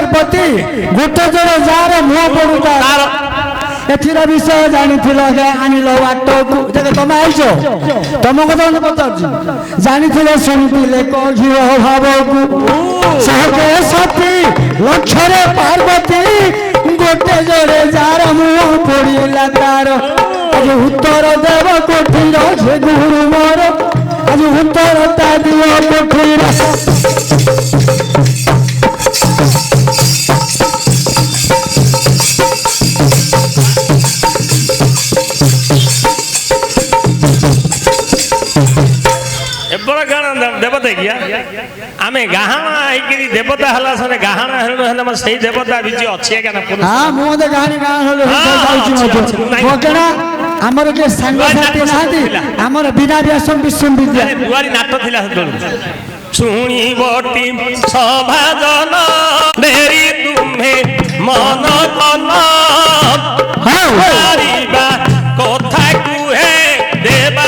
ପାର୍ବତୀ ଗୋଟେ ଜଣ ଯାହାର ମୁହଁ ପଡୁତା ଏଥିର ବିଷୟ ଜାଣିଥିଲ ଆଣିଲ ବାଟକୁ ତମେ ଆଇଛ ତମ କଥା ମୁଁ ପଚାରୁଛି ଜାଣିଥିଲ ଶୁଣିଥିଲେ ଝିଅ ଭାବକୁ ସହଜେ ସତୀ ଲକ୍ଷରେ ପାର୍ବତୀ ଗୋଟେ ଜଣେ ଯାହାର ମୁହଁ ପଡିଲା ତାର ଆଜି ଉତ୍ତର ଦେବ କୋଠିର ସେ ଗୁରୁ ମୋର ଆଜି ଉତ୍ତର ତା ଦିଅ କୋଠିର देवता किया आमे गहना आइकरी देवता हला सने गहना हेलो हेलो म सही देवता बिजी अछि के ना हां मो दे गहनी गान हेलो जाउची मो कोकणा हमर के संग साथी नादी हमर बिना व्यासन विश्वविद्यालय दुआरी नाट थिला सुनी बटी सभाजन मेरी तुम्हे मन कन हारिबा कथा कुहे देबा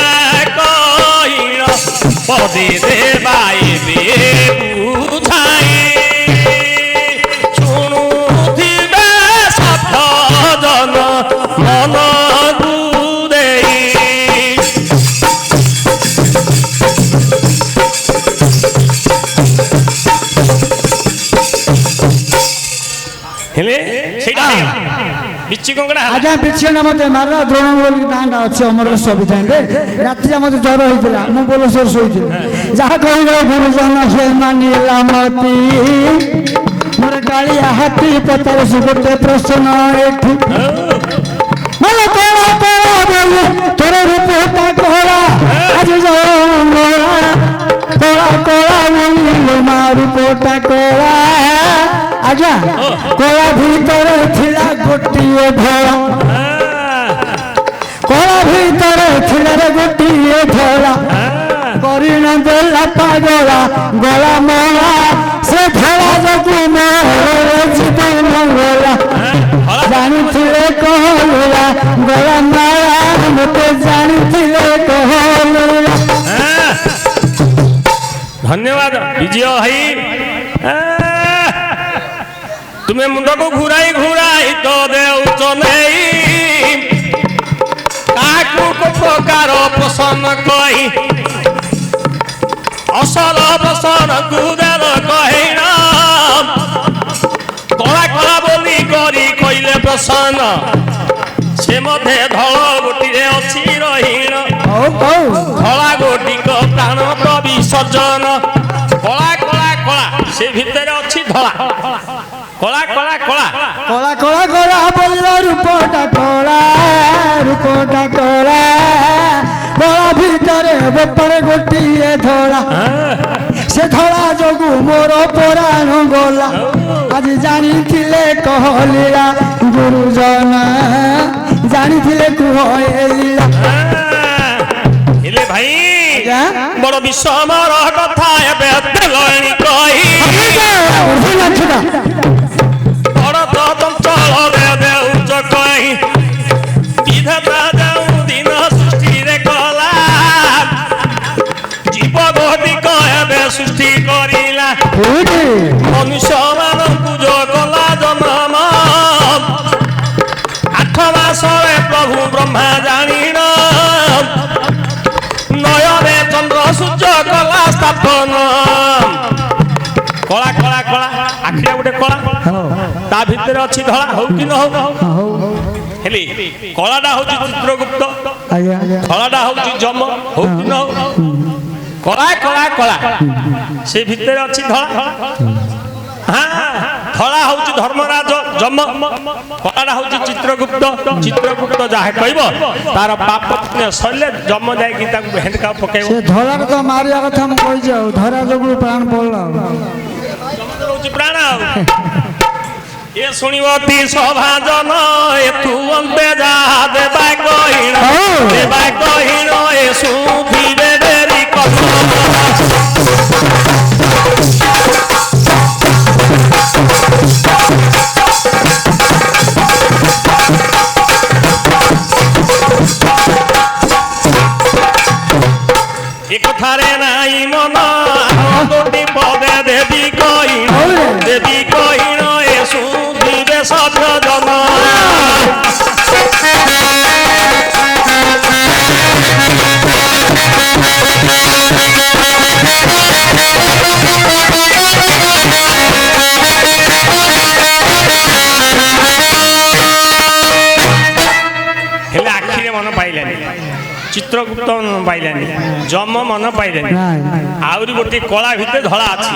पदे देवाए बे बुझाए शुणुथिबे सभजन मन दूरे हेले सेटा बिच्ची कंगड़ा आजा बिच्ची ना मते मारला द्रोण बोली नांडा अछि हमर संविधान रे रात्रि मते जर होइतिला मु बोलो सर सोइतिला जहा कहिला गुरुजन से मानिला मती मोर कालिया हाथी पतर से गोटे प्रश्न एठी मला कोला कोला बोलू तोर रूपटा कोला आज जो कोला कोला बोलू मारू पोटा कोला आजा कोला भीतर थिला गोटिए धरा कोला भीतर थिला रे गोटिए धरा करिन देला पागला गला मोला से धरा जगु मोर जीवन मंगला जानी थिले कहलुला गला माया मते जानी थिले कहलुला धन्यवाद विजय भाई तुम्हें मुंड को घुराई घुराई तो देउच नहीं काकू को प्रकार पसंद कही असल बसन गुदल कहिना कला कला बोली करी कइले प्रसन्न से मधे धळ गोटी रे अछि रहीण धळा गोटी को प्राण विसर्जन कला कला कला से भितर अछि धळा कला कला कला कला कला कला बोलला रूपटा कला कला भीतरे बपर गोटिए धरा से धरा जोगु मोर पुराण गला आज जानिथिले कहलीला गुरुजन जानिथिले कहलीला हेले भाई बड़ विषमर कथा एबे तेलणी कही विधाता जाऊ दिन सृष्टि रे कला जीव गोटी कहबे सृष्टि करिला मनुष्य मानकु जो कला जन्म 8 मास रे प्रभु ब्रह्मा जानिन नयने चंद्र सूर्य कला स्थापन कला कला कला आखिया गोटे कला ता भितर अछि धळा हो कि न हो हेली कलाडा होची चित्रगुप्त आज्ञा धळाडा होची जम हो कि न हो कला कला कला से भितर अछि धळा हां धळा होची धर्मराज जम कलाडा होची चित्रगुप्त जाहे कहबो तार पाप पुण्य सल्ले जम जाय कि ताकू हेंडका पकेबो से धळा तो मारिया कथा हम कहि जाऊ धरा जोगु प्राण पड़ला प्राण ये सुनिवती सभाजन एतु अंते जा देबा कहिन ए सुधी देरी कथा एक थारे नाई मन गोटी पदे देवी कहिन ए ଚିତ୍ରଗୁପ୍ତ ପାଇଲାନି, ଯମ ମନ ପାଇଲାନି, ଆହୁରି ଗୋଟିଏ କଳା ଭିତରେ ଧଳା ଅଛି।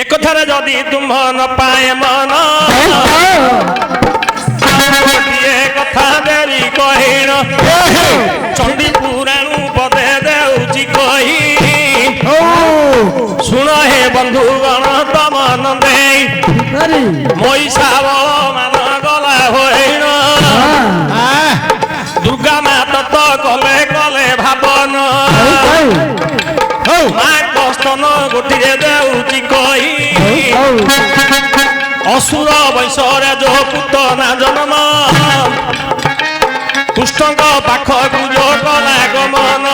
ଏକଥାରେ ଯଦି ତୁମ୍ଭ ନ ପାଏ ମନ, ଗୋଟିଏ କଥା ଦେରି କହିଣ, ଚଣ୍ଡୀ ପୁରାଣୁ ପଦେ ଦେଉଛି କହି, ଶୁଣ ହେ ବନ୍ଧୁଗଣ ତମ ନନ୍ଦେଇ, ମହିଷାବ ମାନ ଗଲା ହୋଇଣ, ଦୁର୍ଗା ମା ତତ କଲେ କଲେ ଭାବନ, ମାଙ୍କ ସ୍ତନ ଗୋଟିଏ ଦେଉଛି କହି, ଅସୁର ବଂଶରେ ଯୋ ପୁତନା ଜନ୍ମ, କୃଷ୍ଣଙ୍କ ପାଖକୁ ଯୋ କଲା ଗମନ,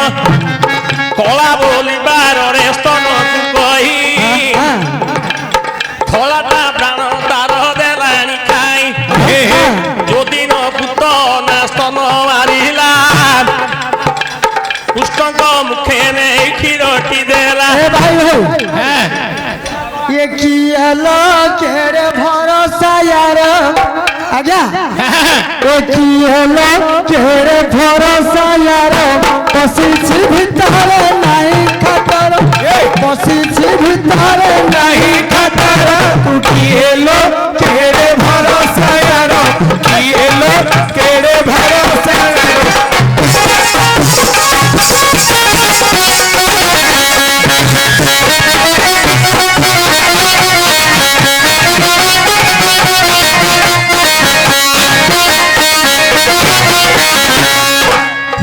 କଳା ବୋଲିବାରରେ ସ୍ତନକୁ କହି, ଧଳାଟା ପ୍ରାଣ ତାର ଦେଲାଣି ଖାଇ, ଯୋଦିନ ପୁତନା ସ୍ତନ ମାରିଲା, କୃଷ୍ଣଙ୍କ ମୁଖେ ନେଇ କ୍ଷୀରଟି ଦେଲା। ये किया लो केरे भरोसा यार, आज्ञा ये किया लो केरे भरोसा यार, बसीछि भितरे नहीं खतर, बसीछि भितरे नहीं खतर, तू किए लो केरे भरोसा यार, किए लो केरे भरोसा यार।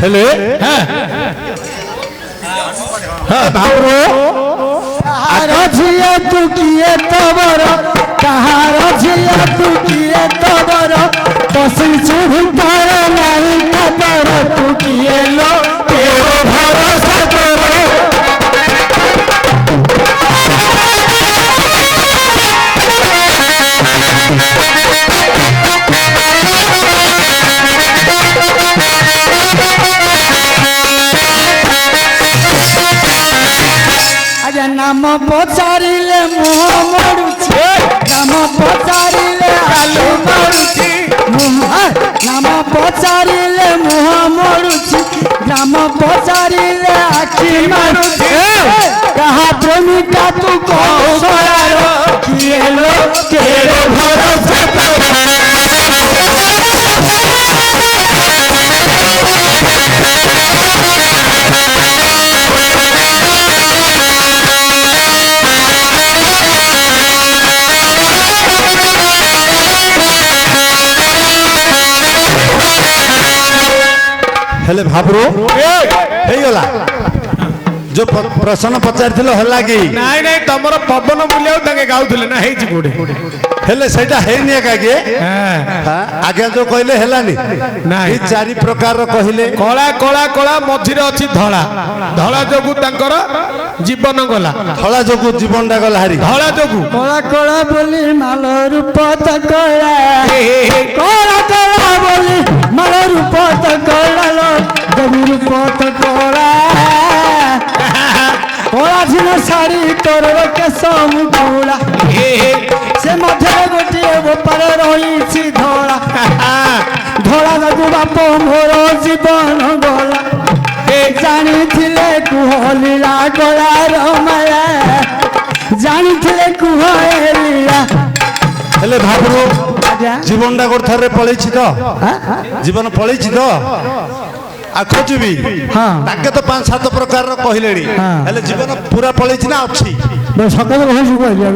हेले भावरो कहार झिया तू किए तबर, कहार झिया तू किए तबर, बसीछि भितरे नहीं खतर, तू किए लो केरे भरोसा कर। आजा नाम पचारिले मुह मरुछि, नाम पचारिले आलू मरुछि, नाम पचारिले मुह मरुछि, नाम पचारिले आखि मारुछि, कहा प्रेमिका तू कौशलार, किए लो केरे भरोसा कर। हेले भाबरो हे गला जो प्रश्न पचारिथिलो हला कि नाई नाई तमर पवन बुलियाउ ताके गाउथले ना हेछि कोडे, हेले सेटा हेनी कागे आगे जो कहले हेलानी नाई। ई चारि प्रकार कहिले, कला कला कला मझिरे अछि धळा, धळा जोगु तांकर जीवन गला, धला जोगु जीवनटा गला हारी, धळा जोगु कला कला बोली माल रूप त कला, कला कला बोली माल रूप त कला, लो जमी रूप त कला, कला झिन साड़ी तोर केस मुकुला, से मध्य गोटे गोपाल रही धला, धला जागु बाप मोर जीवन गला, जानी कुहलीला गला रमाया, जानी कुह लीला। हेले भाबरो आज्ञा जीवनटा गोथरे पळैछि तो, जीवन पळैछि तो आ खोजबी, ताके तो 5-7 प्रकार कहिलेनी, हेले जीवन पूरा पळैछि ना अछि? सकाल कहू कहलिया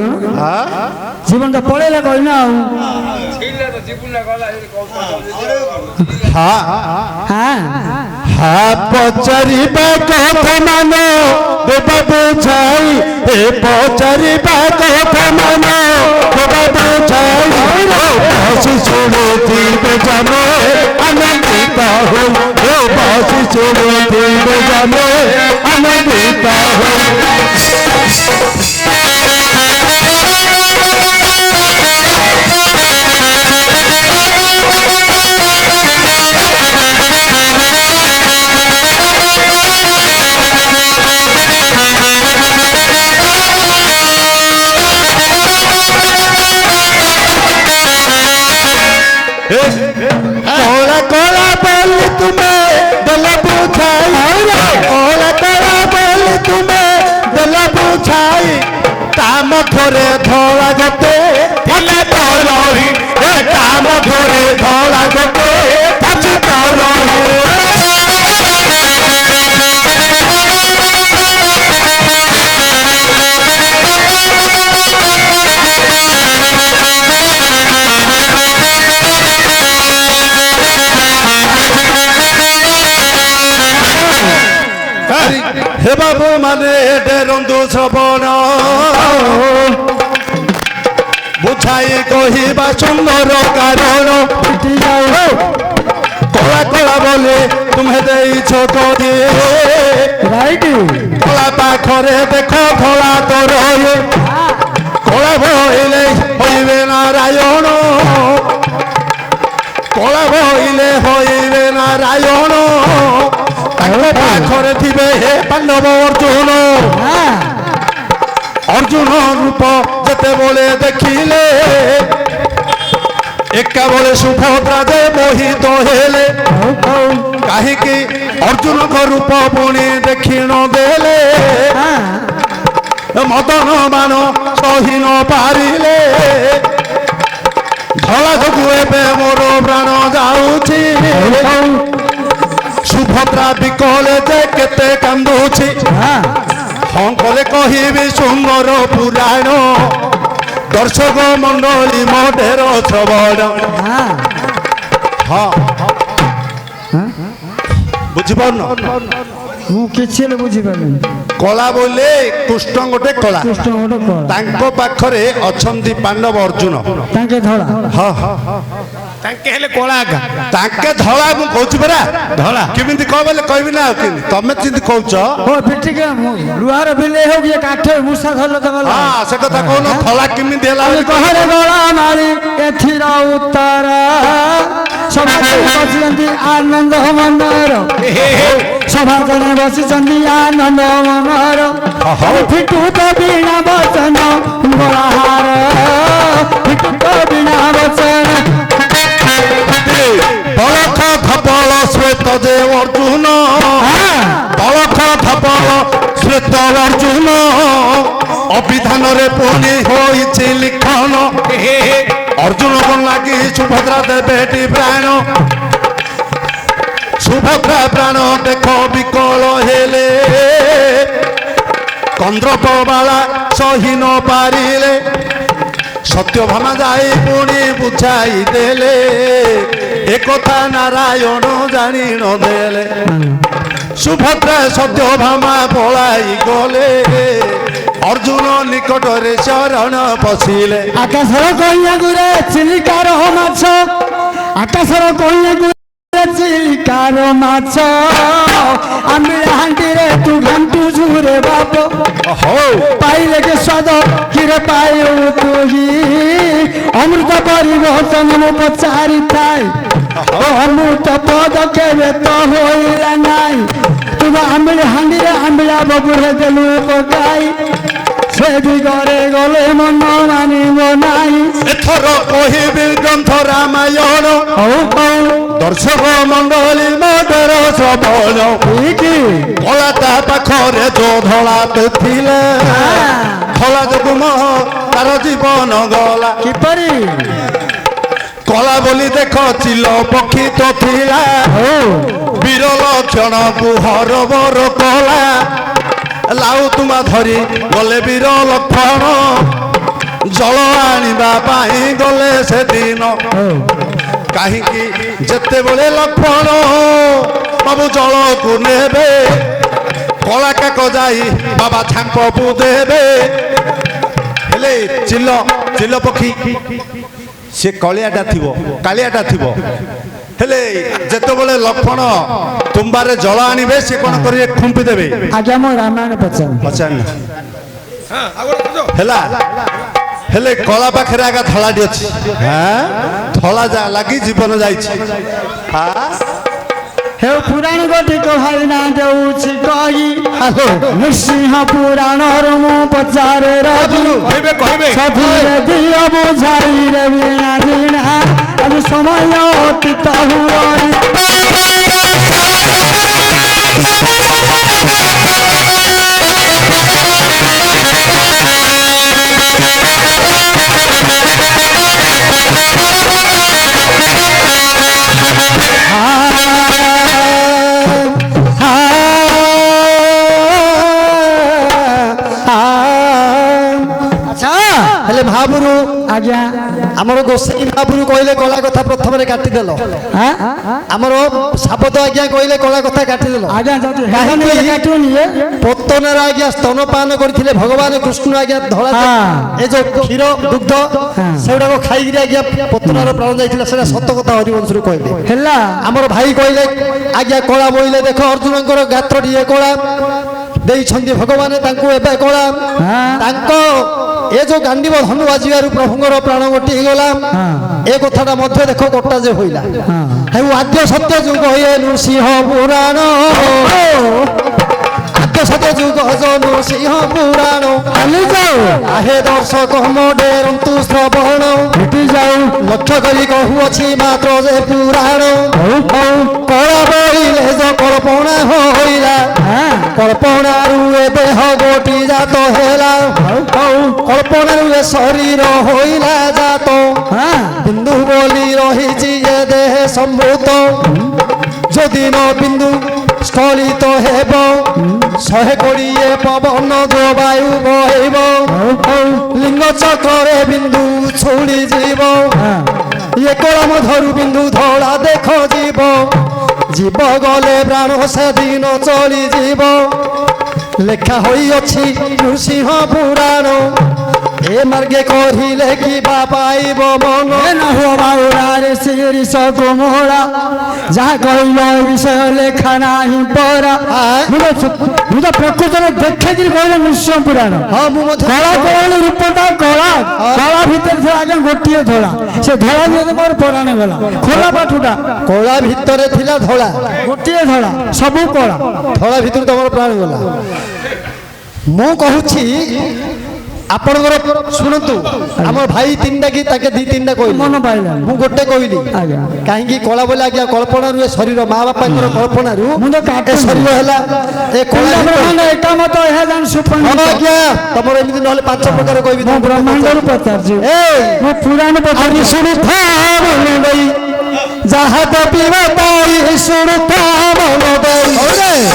जीवन तो पळेला कहना हाँ हाँ हाँ पचारिबा कथा मानो देबा बुझाई, ए पचारिबा कथा मानो देबा बुझाई, बसी सुनती बेजाने आनंदित हो, बसी सुनती बेजाने आनंदित हो। कोला कोला बोली ମଧ୍ୟରେ ଧଳା ଗୋଟେ ଥିଲେ ତରହି ଏକା ମଧ୍ୟରେ ଧଳା ଗୋଟେ ଅଛି ତରହି हे बाबू माने डेरंदु श्रवण बुझाई कहिबा सुंदर कारण कला कला बोले तुम्हें देइछ कदी রাইট कला पाखरे देख धला तोर कला भइले होइबे नारायण कला भइले होइबे नारायण पाखरे थिबे हे पांडव अर्जुन अर्जुन रूप जेते बोले देखिले एका बोले सुभद्रा जे मोहित हेले काहेकि अर्जुन को रूप पुणी देखि न देले मदन मान सही न पारिले धला जोगु एबे मोर प्राण जाउछि सुभद्रा बिकले जे केते कांदुछि हाँ कले कहिबी सुंदर पुराण दर्शक मंडली मढेर श्रवण हाँ बुझिपार ମୁଁ କିଛି ହେଲେ ବୁଝିପାରିଲିନି कला बोले कृष्ण गोटे कला କୃଷ୍ଣ ଗୋଟେ କଳା तांको पाखरे अछंती पांडव अर्जुन ତାଙ୍କେ ଧଳା हाँ ତାଙ୍କେ ହେଲେ କଳା ଆକା तांके धला मु कहूछि परा ଧଳା केमिति कहबले कहबि ना केमिति तमे चिंती कहउछ ଓ ପିଠିକେ ଲୁହାର ବିଲେଇ ହଉ କି କାଠ ମୂଷା ଧରିଲ ତ ଗଲା हाँ से कथा कहनो धला केमिति ହେଲା କହରେ ଗଳା ମାଳି ଏଥିର ଉତ୍ତର ସଭାରେ ବସିଛନ୍ତି ଆନନ୍ଦ ମନର ସଭାରେ ବସିଛନ୍ତି ଆନନ୍ଦ ମନର ଫିଟୁ ତ ବିଣା ବଚନ ଗଳାହାର ଫିଟୁ ତ ବିଣା ବଚନ बलख धपल श्वेत जे अर्जुन बलख धपल श्वेत अर्जुन अभिधान रे पुणी होइछि लिखन अर्जुन को लागी सुभद्रा देवेटी प्राण सुभद्रा प्राण देख विकल हेले कंद्रप बाला सही न पारिले सत्यभामा जाई पुणी बुझाई देले एकथा नारायण जानी न देले सुभद्रा सत्यभामा पलाई गले अर्जुन निकट रे शरण पशिले ଆକାଶର କଇଁଆଗୁରେ ଚିଲିକାର ମାଛ ଆକାଶର କଇଁଆଗୁରେ ଚିଲିକାର ମାଛ ଆମିଳ ହାଣ୍ଡିରେ ତୁ ଘାଣ୍ଟୁ ଝୁରେ ବାପ हो ପାଇଲେ କେ ସ୍ୱାଦ କିରେ ପାଇଉ ତୁହି ଅମୃତ ପରିବର୍ତ୍ତନ ମୁଁ ପଚାରିଥାଏ ଓ ଅମୃତ ପଦ କେବେ ତ ହୋଇଲା ନାହିଁ ତୁ ଆମିଳ ହାଣ୍ଡିରେ ଆମିଳା ବବୁରେ ଦେଲୁ ପକାଇ ସେ ଦିଗରେ ଗଲେ ମନ ମାନିବ ନାହିଁ एथर कहिबी ग्रंथ रामायण ହଉ ହଉ दर्शक मंडली मडर श्रवण ଠିକ कला ता पाखरे जो धला थिले धला जोगु मोह तार जीवन गला କିପରି कला बोली देख चिल पक्षी तो थिला ହଉ विरल क्षण गुहर बर कला लाउ तुमा धरी गले वीर लक्षण जल आनिबा पाई गले से दिन ହଉ काहीकि जेते बेले लक्षण बाबू जल को नेबे कला काक जाई बाबा छांप देबे हेले चिल चिल पक्षी से कलियाटा थिबो कालियाटा थिबो हेले जेते बेले लक्षण तुम्बारे जल आनिबे से कोन करिए खुंपी देबे ଆଜ୍ଞା ମୁଁ ରାମାୟଣ ପଚାର पचान ହଁ ଆଉ ଗୋଟେ ବୁଝ हेला हेले कला पाखरे आगा धलाटी अछि हां धला जा लागी जीवन जाईछि हां ହେଉ ପୁରାଣ ଗୋଟିକ ଭାଇନା ଦେଉଛି କହି ନୃସିଂହ ପୁରାଣର ମୁଁ ପଚାରେ ରହି କହିବେ କହିବେ ସଭିରେ ଦିଅ ବୁଝାଇରେ ବିଣା ବିଣା ଆଜି ସମୟ ଅତୀତ ହୁଅନି ମହାପୁରୁ ଆଜ୍ଞା ଆମର ଗୋସାଇ ମହାପୁରୁ କହିଲେ କଳା କଥା ପ୍ରଥମରେ କାଟିଦେଲ। ଆଁ? ଆମର ସାବତ ଆଜ୍ଞା କହିଲେ କଳା କଥା କାଟିଦେଲ। ଆଜ୍ଞା ଯଦି କାହିଁକି? ହେବନି କାଟିବନି ଇଏ। ପତନରେ ଆଜ୍ଞା ସ୍ତନପାନ କରିଥିଲେ ଭଗବାନ କୃଷ୍ଣ ଆଜ୍ଞା ଧଳା ହଁ। ଏ ଯୋଉ କ୍ଷୀର ଦୁଗ୍ଧ ସେଗୁଡାକ ଖାଇକିରି ଆଜ୍ଞା ପତନର ପ୍ରାଣ ଯାଇଥିଲା ସେଟା ସତ କଥା ହରିବଂଶରୁ କହିଲେ। ହେଲା ଆମର ଭାଇ କହିଲେ ଆଜ୍ଞା କଳା ବୋଇଲେ ଦେଖ ଅର୍ଜୁନଙ୍କର ଗାତ୍ର ଟିକେ କଳା ଦେଇଛନ୍ତି ଭଗବାନ ତାଙ୍କୁ ଏବେ କଳା ତାଙ୍କ ଏ ଯୋଉ ଗାଣ୍ଡିବ ଧନୁ ବାଜିବାରୁ ପ୍ରଭୁଙ୍କର ପ୍ରାଣ ଗୋଟି ହେଇଗଲା ଏ କଥାଟା ମଧ୍ୟ ଦେଖ କଟା ଯେ ହୋଇଲା ହେଉ ଆଦ୍ୟ ସତ୍ୟ ଯୁଗ ହେ ନୃସିଂହ ପୁରାଣ ଆଦ୍ୟ ସତ୍ୟ ଯୁଗ ନୃସିଂହ ପୁରାଣ ଚାଲି ଯାଉ ଆହେ ଦର୍ଶକ ଡେରନ୍ତୁ ଶ୍ରବଣ ଉଠି ଯାଉ ଲକ୍ଷ୍ୟ କରି କହୁଅଛି ମାତ୍ର ଯେ ପୁରାଣ ହଉ ହଉ କଳା ବୋଇଲେ ଯେ କଳ୍ପନା ହୋଇଲା କଳ୍ପନାରୁ ଏ ଦେହ ଗୋଟି ଜାତ ହେଲା କଳ୍ପନାରୁ ଏ ଶରୀର ହୋଇଲା ଜାତ ବିନ୍ଦୁ ବୋଲି ରହିଛି ଏ ଦେହ ସମ୍ଭୂତ ଯଦି ନ ବିନ୍ଦୁ ସ୍ଖଳିତ ହେବ 120 ପବନ ଜବାୟୁ ବହିବ ଲିଙ୍ଗ ଚକ୍ରରେ ବିନ୍ଦୁ ଛୁଡ଼ି ଯିବ ଏ କଳମ ଧରୁ ବିନ୍ଦୁ ଧଳା ଦେଖ ଯିବ ଯିବ ଗଲେ ପ୍ରାଣ ସେଦିନ ଚଳିଯିବ ଲେଖା ହୋଇଅଛି ନୃସିଂହ ପୁରାଣ ଏ ମାର୍ଗେ କହିଲେ କିବା ପାଇବ ମନ ବାଉରାରେ ଶିରିଷ ତୁମରା ଯାହା କହିଲ ଏ ବିଷୟ ଲେଖା ନାହିଁ ପରା ମୁଁ ତ ପ୍ରକୃତରେ ଦେଖିକିରି କହିଲେ ନିଶ୍ଚୟ ପୁରାଣ ହଁ ମୁଁ ମଧ୍ୟ କଳା କଳା ରୂପଟା କଳା କଳା ଭିତରେ ଥିଲା ଆଜ୍ଞା ଗୋଟିଏ ଧଳା ସେ ଧଳା ଭିତରେ ମୋର ପରାଣ ଗଲା ଖୋଲା ପାଠୁଟା କଳା ଭିତରେ ଥିଲା ଧଳା ଗୋଟିଏ ଧଳା ସବୁ କଳା ଧଳା ଭିତରୁ ତମର ପ୍ରାଣ ଗଲା ମୁଁ କହୁଛି ଆପଣଙ୍କର ଶୁଣନ୍ତୁ ଆମର ଭାଇ ତିନିଟା କି ତାକେ ଦି ତିନିଟା କହିଲି ମନ ପାଇଲା ମୁଁ ଗୋଟେ କହିଲି ଆଜ୍ଞା କାହିଁକି କଳା ବୋଲେ ଆଜ୍ଞା କଳ୍ପନାରୁ ଏ ଶରୀର ମା ବାପାଙ୍କର କଳ୍ପନାରୁ ମୁଁ ତ ଏ ଶରୀର ହେଲା ଏ କଳା ବ୍ରହ୍ମାଣ୍ଡ ଏକାମତ ଏହା ଜାଣି ହଁ ସୁପଣ୍ଡିତ ଆଜ୍ଞା ତମର ଏମିତି ନହେଲେ 5 ପ୍ରକାର କହିବି ମୁଁ ବ୍ରହ୍ମାଣ୍ଡରୁ ପଚାରୁଛି ମୁଁ ପୁରାଣ ପଚାରୁଛି ଶୁଣୁଥା ମନ ଦେଇ ଯାହା ଦବିବା ପାଇ ଶୁଣୁଥା ମନ ଦେଇ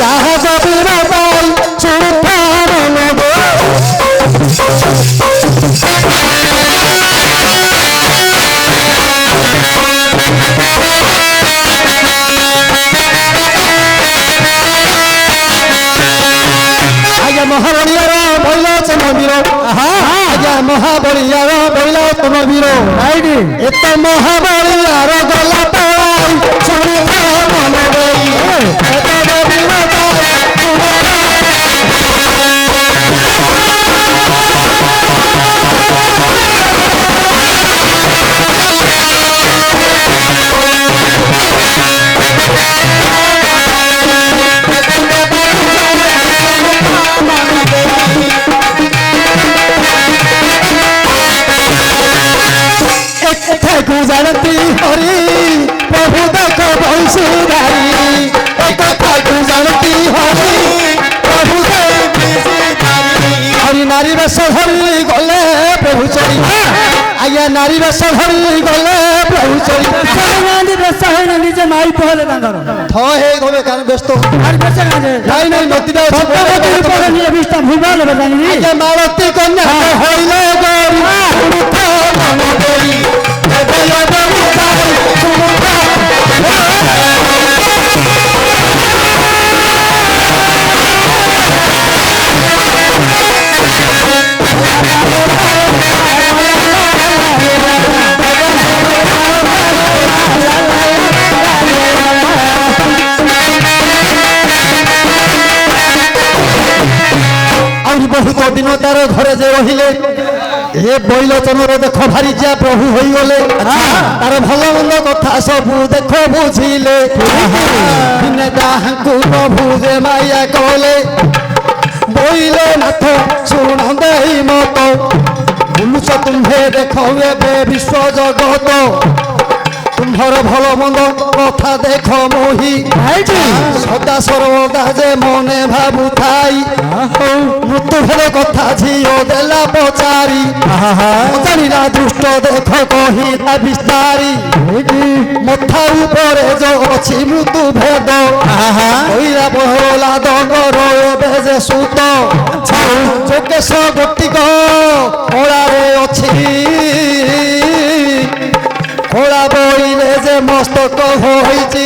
ଯାହା ଦବିବା ପାଇ ଶୁଣୁଥା ମନ ଦେଇ ଆଜ୍ଞା ମହାବଳିଆର ବୈଲୋଚନ ବୀର ଆଜ୍ଞା ମହାବଳିଆର ବୈଲୋଚନ ବୀର ଏତ ମହାବଳିଆର ଗଲା ପାଇ ଶୁଣୁଥା ମନ ଦେଇ ଏତ ଦବିବା ପାଇ ଜାଣନ୍ତି ହରି ପ୍ରଭୁ ଦେଖ ବଂଶୀଧାରୀ ଏ କଥାକୁ ଜାଣନ୍ତି ହରି ପ୍ରଭୁ ହରି ନାରୀ ବେଶ ଧରି ଗଲେ ପ୍ରଭୁ ଚରି ଆଜ୍ଞା ନାରୀ ବେଶ ଧରି ଗଲେ ପ୍ରଭୁ ଚରି ବେଶ ହେଇନା ନିଜେ ମାଇ ପହଲେ ତାଙ୍କର ଥ ହେଇ ଗଲେ କାରଣ ବ୍ୟସ୍ତ ନାଇଁ ନାଇଁ ନଦୀଟା ଭୁବାଲ ଜାଣିନି ଆଜ୍ଞା ମାଳତୀ କନ୍ୟା ହଇଲେ ଗରି ମନ ଦେଇ ଆହୁରି ବହୁତ ଦିନ ତାର ଘରେ ଯେ ରହିଲେ ଏ ବୈଲୋଚନର ଦେଖ ଭାରି ଯା ପ୍ରଭୁ ହୋଇଗଲେ ତାର ଭଲ ମନ୍ଦ କଥା ସବୁ ଦେଖ ବୁଝିଲେ ଦିନେ ତାହାଙ୍କୁ ପ୍ରଭୁ ଯେ ମାୟା କଲେ ବୋଇଲେ ନାଥ ଶୁଣ ଦେଇ ମତ ବୁଲୁଛ ତୁମ୍ଭେ ଦେଖ ଏବେ ବିଶ୍ୱ ଜଗତ ତୁମ୍ଭର ଭଲ ମନ୍ଦ କଥା ଦେଖ ମୋହି ହେଇଛି ସଦା ସର୍ବଦା ଯେ ମନେ ଭାବୁଥାଇ ମୃତ୍ୟୁ ଭେଦ କଥା ଝିଅ ଦେଲା ପଚାରି ଜାଣିଲା ଦୁଷ୍ଟ ଦେଖ କହିଲା ବିସ୍ତାରି ମଥା ଉପରେ ଯୋଉ ଅଛି ମୃତ୍ୟୁ ଭେଦ କହିଲା ବହଲା ଦଙ୍ଗର ଏବେ ଯେ ସୁତ ଯୋଗେଶ ଗୋଟିକ କଳାରେ ଅଛି କଳା ବଇଲେ ଯେ ମସ୍ତକ ହୋଇଛି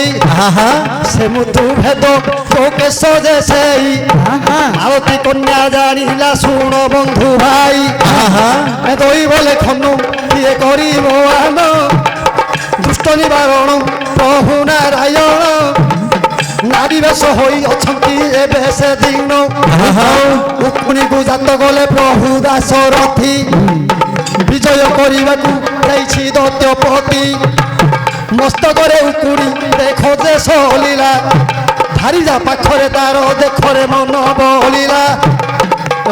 ସେ ମୃତ୍ୟୁ ଭେଦ ଯୋଗେଶ ଯେ ସେଇ ଆଳତୀ କନ୍ୟା ଜାଣିଲା ଶୁଣ ବନ୍ଧୁ ଭାଇ ଦଇ ବୋଲେ ଖନୁ କିଏ କରିବ ଆନ ଦୁଷ୍ଟ ନିବାରଣ ପ୍ରଭୁ ନାରାୟଣ ନାରୀ ବେଶ ହୋଇ ଅଛନ୍ତି ଏବେ ସେ ଦିନ ଉକୁଣିକୁ ଜାତ ଗଲେ ପ୍ରଭୁ ଦାସରଥୀ ବିଜୟ କରିବାକୁ ଯାଇଛି ଦୈତ୍ୟପତି ମସ୍ତକରେ ଉକୁଣି ଦେଖ ଯେ ସଲିଲା ଧାରିଜା ପାଖରେ ତାର ଦେଖରେ ମନ ବଳିଲା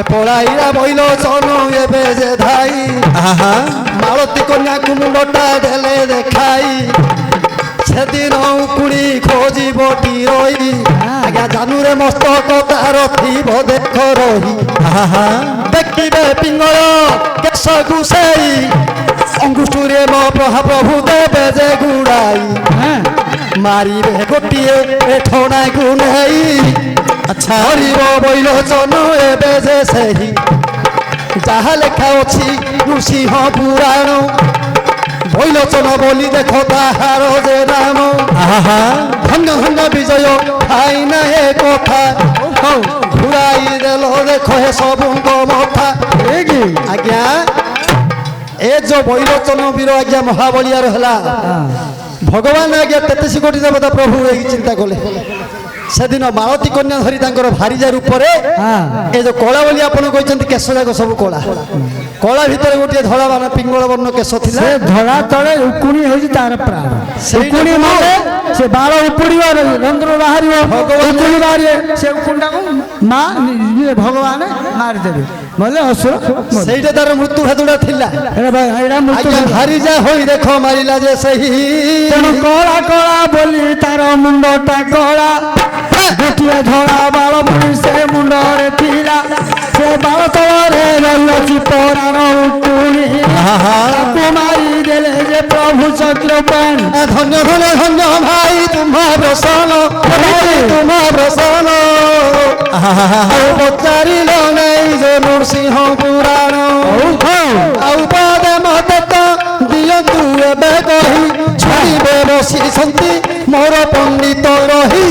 ପଳାଇଲା ବଇଲ ଚନ ଏବେ ଯେ ଧାଇ ମାଳତୀ କନ୍ୟାକୁ ମୁଣ୍ଡଟା ଦେଲେ ଦେଖାଇ ସେଦିନ ଉକୁଣି ଖୋଜିବ ରହି ଆଜ୍ଞା ଜାନୁରେ ମସ୍ତକ ତାର ଥିବ ଦେଖ ରହି ଦେଖିବେ ପିଙ୍ଗଳ କେଶକୁ ସେଇ ଅଙ୍ଗୁଷ୍ଠରେ ମୋ ପ୍ରଭୁ ଦେବେ ଯେ ଗୁଡ଼ାଇ ମାରିବେ ଗୋଟିଏ ଠଣାକୁ ନେଇ ହରିବ ବୈଲୋଚନ ଏବେ ଯେ ସେହି ଯାହା ଲେଖା ଅଛି ନୃସିଂହ ପୁରାଣ বৈলোচন বলি দেখো তাহার যে নাম ধন্য ধন্য বিজয় খাই না এ কথা ঘুরাই দেল দেখো হে সবুঙ্গ মথা আজ্ঞা এ যে বৈলোচন বীর আজ্ঞা মহাবলিয়ার হেলা ভগবান আজ্ঞা 33 কোটি দেবতা প্রভু এই চিন্তা কলে সেদিন মালতী কন্যা ধরি তাঙ্কর ভারিজা রূপরে এই যে কলা বলি আপন কইছন্তি কেশ যাক সব কলা কলা ভিতরে গোটিয়ে ধলা বানা পিঙ্গল বর্ণ কেশ থিলা সে ধরা তলে উকুনি হইছি তার প্রাণ উকুনি মানে সে বাଳ উপুড়িব রন্ধ্র বাহারিব উকুনি বাহারিবে সে উকুনিটাକୁ মা ভগবান মারিদেবে বলে অসুর সেইটা তার মৃত্যু ভেদুটা থিলা এরা মৃত্যু ভারিজা হই দেখো মারিলা যে সেই তেণু কলা কলা বলি তার মুন্ডটা কলা ଗୋଟିଏ ଧଳା ବାଳ ପୁଣି ସେ ମୁଣ୍ଡରେ ଥିଲା ସେ ବାଳ ତଳରେ ରହିଅଛି ପରାଣ ଉକୁଣି ତାକୁ ମାରିଦେଲେ ଯେ ପ୍ରଭୁ ଚକ୍ରପାଣି ଧନ୍ୟ ଧନ୍ୟ ଧନ୍ୟ ଭାଇ ତୁମ୍ଭ ପ୍ରସନ୍ନ ତୁମ୍ଭ ପ୍ରସନ୍ନ ପଚାରିଲ ନେଇ ଯେ ନୃସିଂହ ପୁରାଣ ଆଉ ପଦେ ମତେ ତ ଦିଅନ୍ତୁ ଏବେ କହି ଛୁଇଁବେ ବସିଛନ୍ତି ମୋର ପଣ୍ଡିତ ରହି